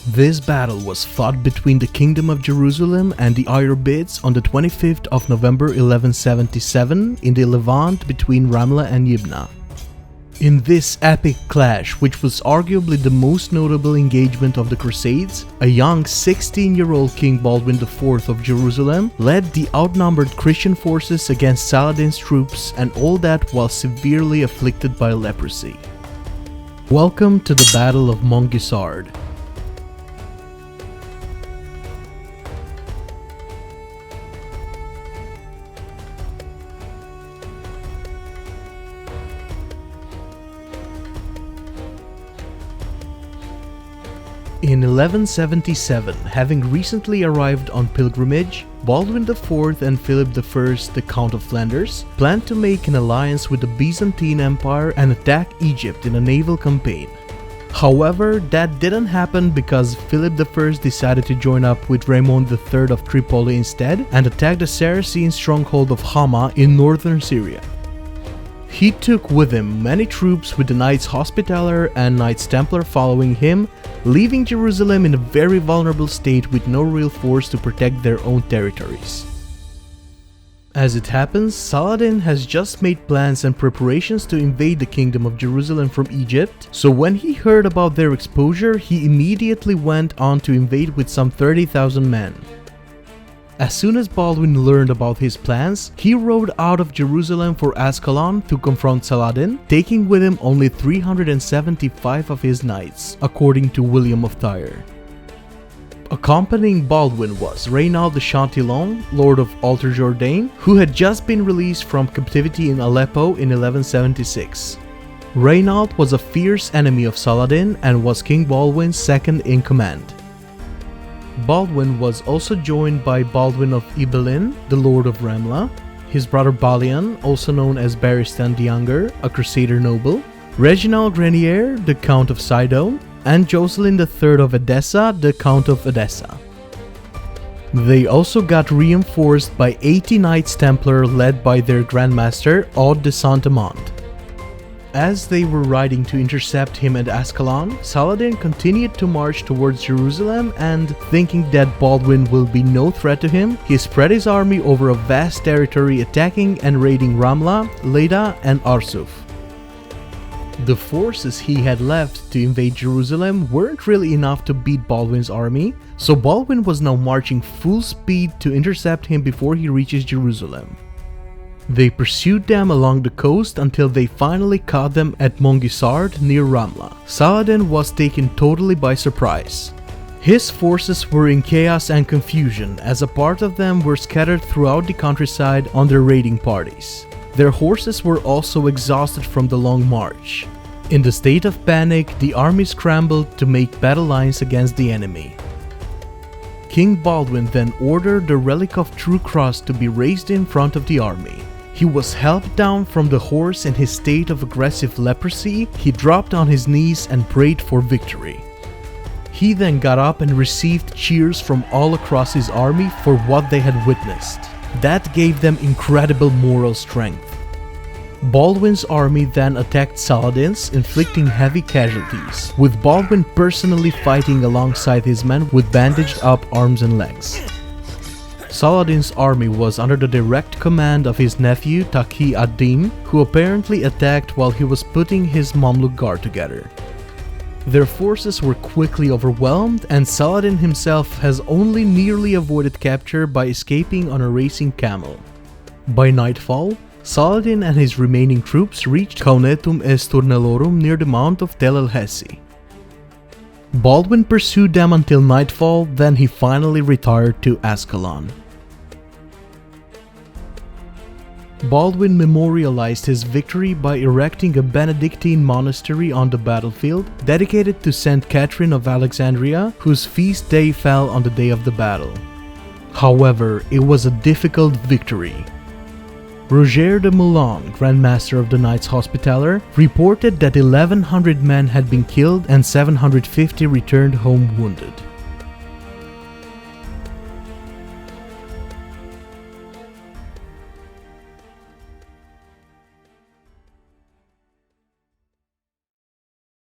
This battle was fought between the Kingdom of Jerusalem and the Arabids on the 25th of November 1177 in the Levant between Ramla and Yibna. In this epic clash, which was arguably the most notable engagement of the Crusades, a young 16-year-old King Baldwin IV of Jerusalem led the outnumbered Christian forces against Saladin's troops, and all that while severely afflicted by leprosy. Welcome to the Battle of Montgisard. In 1177, having recently arrived on pilgrimage, Baldwin IV and Philip I, the Count of Flanders, planned to make an alliance with the Byzantine Empire and attack Egypt in a naval campaign. However, that didn't happen because Philip I decided to join up with Raymond III of Tripoli instead and attack the Saracen stronghold of Hama in northern Syria. He took with him many troops, with the Knights Hospitaller and Knights Templar following him, leaving Jerusalem in a very vulnerable state with no real force to protect their own territories. As it happens, Saladin has just made plans and preparations to invade the Kingdom of Jerusalem from Egypt, so when he heard about their exposure, he immediately went on to invade with some 30,000 men. As soon as Baldwin learned about his plans, he rode out of Jerusalem for Ascalon to confront Saladin, taking with him only 375 of his knights, according to William of Tyre. Accompanying Baldwin was Reynald de Chatillon, Lord of Alter Jourdain, who had just been released from captivity in Aleppo in 1176. Reynald was a fierce enemy of Saladin and was King Baldwin's second in command. Baldwin was also joined by Baldwin of Ibelin, the Lord of Ramla, his brother Balian, also known as Baristan the Younger, a Crusader noble, Reginald Grenier, the Count of Sidon, and Jocelyn III of Edessa, the Count of Edessa. They also got reinforced by 80 Knights Templar led by their Grandmaster, Aude de Saint-Amand. As they were riding to intercept him at Ascalon, Saladin continued to march towards Jerusalem and, thinking that Baldwin will be no threat to him, he spread his army over a vast territory, attacking and raiding Ramla, Leda, and Arsuf. The forces he had left to invade Jerusalem weren't really enough to beat Baldwin's army, so Baldwin was now marching full speed to intercept him before he reaches Jerusalem. They pursued them along the coast until they finally caught them at Montgisard near Ramla. Saladin was taken totally by surprise. His forces were in chaos and confusion, as a part of them were scattered throughout the countryside on their raiding parties. Their horses were also exhausted from the long march. In the state of panic, the army scrambled to make battle lines against the enemy. King Baldwin then ordered the relic of True Cross to be raised in front of the army. He was helped down from the horse in his state of aggressive leprosy. He dropped on his knees and prayed for victory. He then got up and received cheers from all across his army for what they had witnessed. That gave them incredible moral strength. Baldwin's army then attacked Saladin's, inflicting heavy casualties, with Baldwin personally fighting alongside his men with bandaged up arms and legs. Saladin's army was under the direct command of his nephew Taqi ad-Din, who apparently attacked while he was putting his Mamluk guard together. Their forces were quickly overwhelmed, and Saladin himself has only nearly avoided capture by escaping on a racing camel. By nightfall, Saladin and his remaining troops reached Caunetum est Tournelorum near the Mount of Tel el-Hessi. Baldwin pursued them until nightfall, then he finally retired to Ascalon. Baldwin memorialized his victory by erecting a Benedictine monastery on the battlefield, dedicated to Saint Catherine of Alexandria, whose feast day fell on the day of the battle. However, it was a difficult victory. Roger de Moulin, Grandmaster of the Knights Hospitaller, reported that 1,100 men had been killed and 750 returned home wounded.